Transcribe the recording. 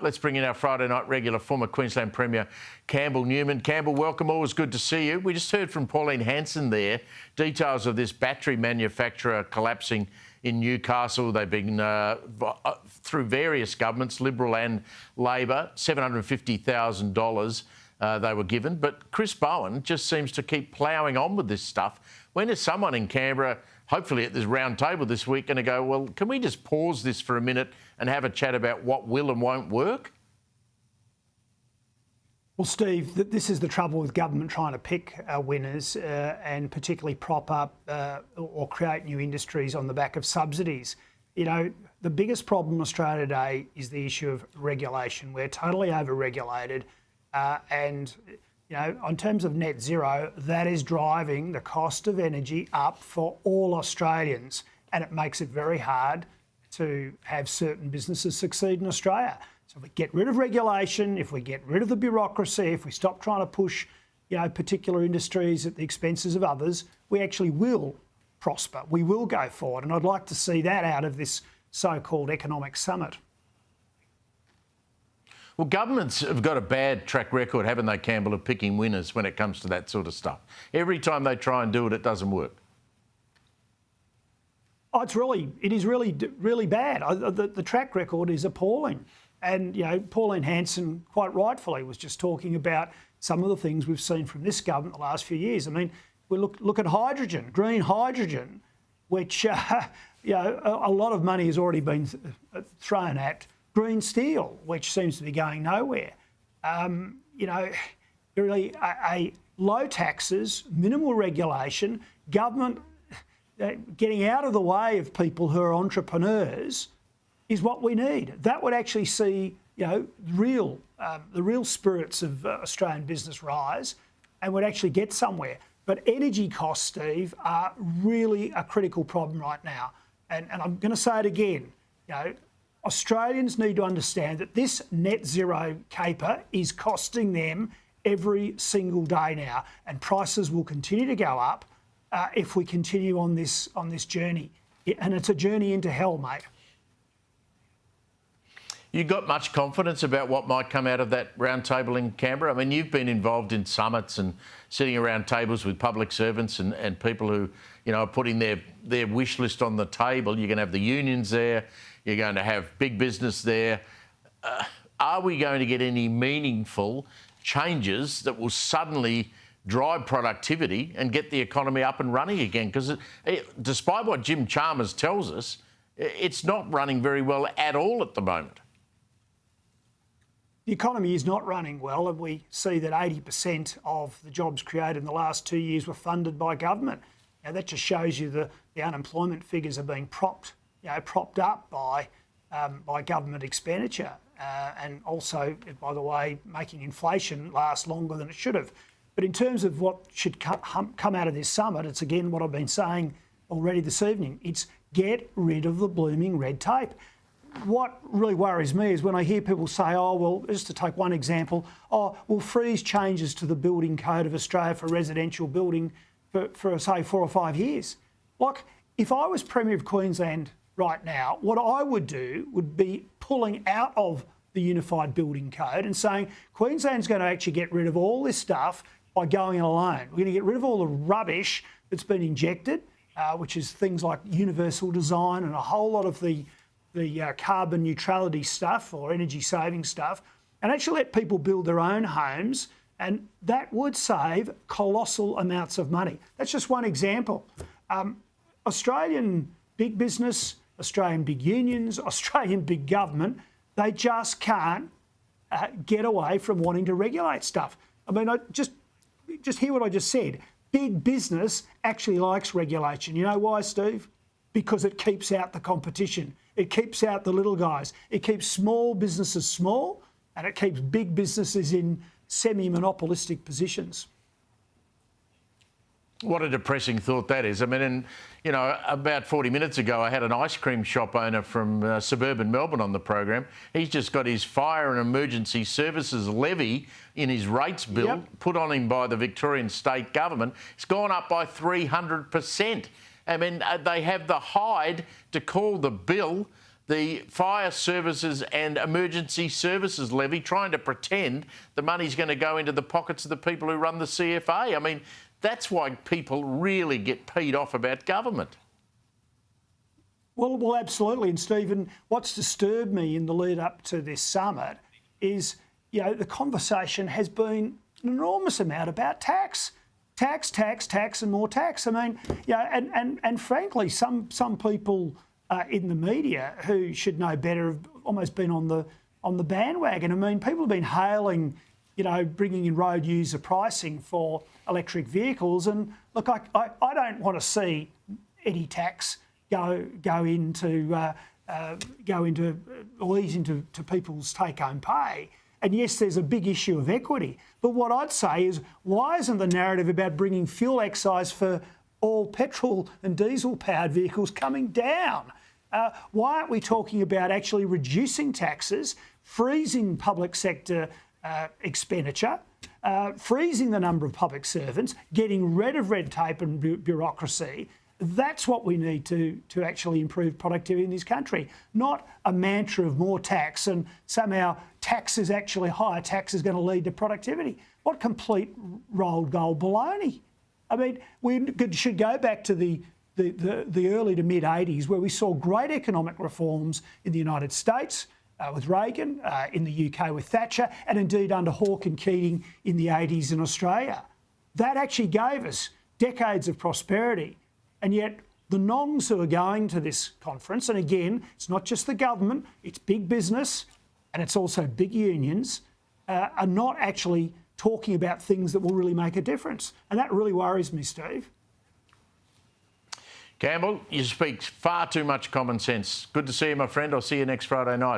Let's bring in our Friday night regular, former Queensland Premier Campbell Newman. Campbell, welcome. Always good to see you. We just heard from Pauline Hanson there, details of this battery manufacturer collapsing in Newcastle. They've been through various governments, Liberal and Labor, $750,000 they were given. But Chris Bowen just seems to keep ploughing on with this stuff. When is someone in Canberra, hopefully at this round table this week, going to go, well, can we just pause this for a minute and have a chat about what will and won't work? Well, Steve, this is the trouble with government trying to pick winners and particularly prop up or create new industries on the back of subsidies. You know, the biggest problem in Australia today is the issue of regulation. We're totally over-regulated and, you know, in terms of net zero, that is driving the cost of energy up for all Australians, and it makes it very hard to have certain businesses succeed in Australia. So if we get rid of regulation, if we get rid of the bureaucracy, if we stop trying to push, you know, particular industries at the expenses of others, we actually will prosper. We will go forward, and I'd like to see that out of this so-called economic summit. Well, governments have got a bad track record, haven't they, Campbell, of picking winners when it comes to that sort of stuff. Every time they try and do it, it doesn't work. Oh, it is really bad. The track record is appalling. And, you know, Pauline Hanson, quite rightfully, was just talking about some of the things we've seen from this government the last few years. I mean, we look at hydrogen, green hydrogen, which, you know, a lot of money has already been thrown at. Green steel, which seems to be going nowhere. You know, really a low taxes, minimal regulation, government getting out of the way of people who are entrepreneurs is what we need. That would actually see, you know, the real spirits of Australian business rise and would actually get somewhere. But energy costs, Steve, are really a critical problem right now. And I'm going to say it again, you know, Australians need to understand that this net zero caper is costing them every single day now, and prices will continue to go up if we continue on this journey. And it's a journey into hell, mate. You got much confidence about what might come out of that round table in Canberra? I mean, you've been involved in summits and sitting around tables with public servants and people who, you know, are putting their wish list on the table. You're going to have the unions there. You're going to have big business there. Are we going to get any meaningful changes that will suddenly drive productivity and get the economy up and running again? Because despite what Jim Chalmers tells us, it's not running very well at all at the moment. The economy is not running well, and we see that 80% of the jobs created in the last 2 years were funded by government. Now, that just shows you the unemployment figures are being propped up by government expenditure, and also, by the way, making inflation last longer than it should have. But in terms of what should come out of this summit, it's again what I've been saying already this evening. It's get rid of the blooming red tape. What really worries me is when I hear people say, oh, well, just to take one example, oh, we'll freeze changes to the building code of Australia for residential building for say 4 or 5 years. Like, if I was Premier of Queensland right now, what I would do would be pulling out of the Unified Building Code and saying Queensland's going to actually get rid of all this stuff by going alone. We're going to get rid of all the rubbish that's been injected, which is things like universal design and a whole lot of the carbon neutrality stuff or energy saving stuff, and actually let people build their own homes, and that would save colossal amounts of money. That's just one example. Australian big business, Australian big unions, Australian big government, they just can't get away from wanting to regulate stuff. I mean, just hear what I just said. Big business actually likes regulation. You know why, Steve? Because it keeps out the competition. It keeps out the little guys. It keeps small businesses small, and it keeps big businesses in semi-monopolistic positions. What a depressing thought that is. I mean, you know, about 40 minutes ago, I had an ice cream shop owner from suburban Melbourne on the program. He's just got his fire and emergency services levy in his rates bill put on him by the Victorian state government. It's gone up by 300%. I mean, they have the hide to call the bill the fire services and emergency services levy, trying to pretend the money's going to go into the pockets of the people who run the CFA. I mean, that's why people really get peed off about government. Well, absolutely. And Stephen, what's disturbed me in the lead up to this summit is, the conversation has been an enormous amount about tax, and more tax. I mean, and frankly, some people in the media who should know better have almost been on the bandwagon. I mean, people have been hailing, bringing in road user pricing for electric vehicles, and look, I don't want to see any tax go into or ease into people's take-home pay. And yes, there's a big issue of equity. But what I'd say is, why isn't the narrative about bringing fuel excise for all petrol and diesel-powered vehicles coming down? Why aren't we talking about actually reducing taxes, freezing public sector expenditure, freezing the number of public servants, getting rid of red tape and bureaucracy? That's what we need to actually improve productivity in this country, not a mantra of more tax and somehow higher tax is going to lead to productivity. What complete rolled gold baloney. I mean, we should go back to the early to mid-80s where we saw great economic reforms in the United States with Reagan, in the UK with Thatcher, and indeed under Hawke and Keating in the 80s in Australia. That actually gave us decades of prosperity. And yet the nongs who are going to this conference, and again, it's not just the government, it's big business and it's also big unions, are not actually talking about things that will really make a difference. And that really worries me, Steve. Campbell, you speak far too much common sense. Good to see you, my friend. I'll see you next Friday night.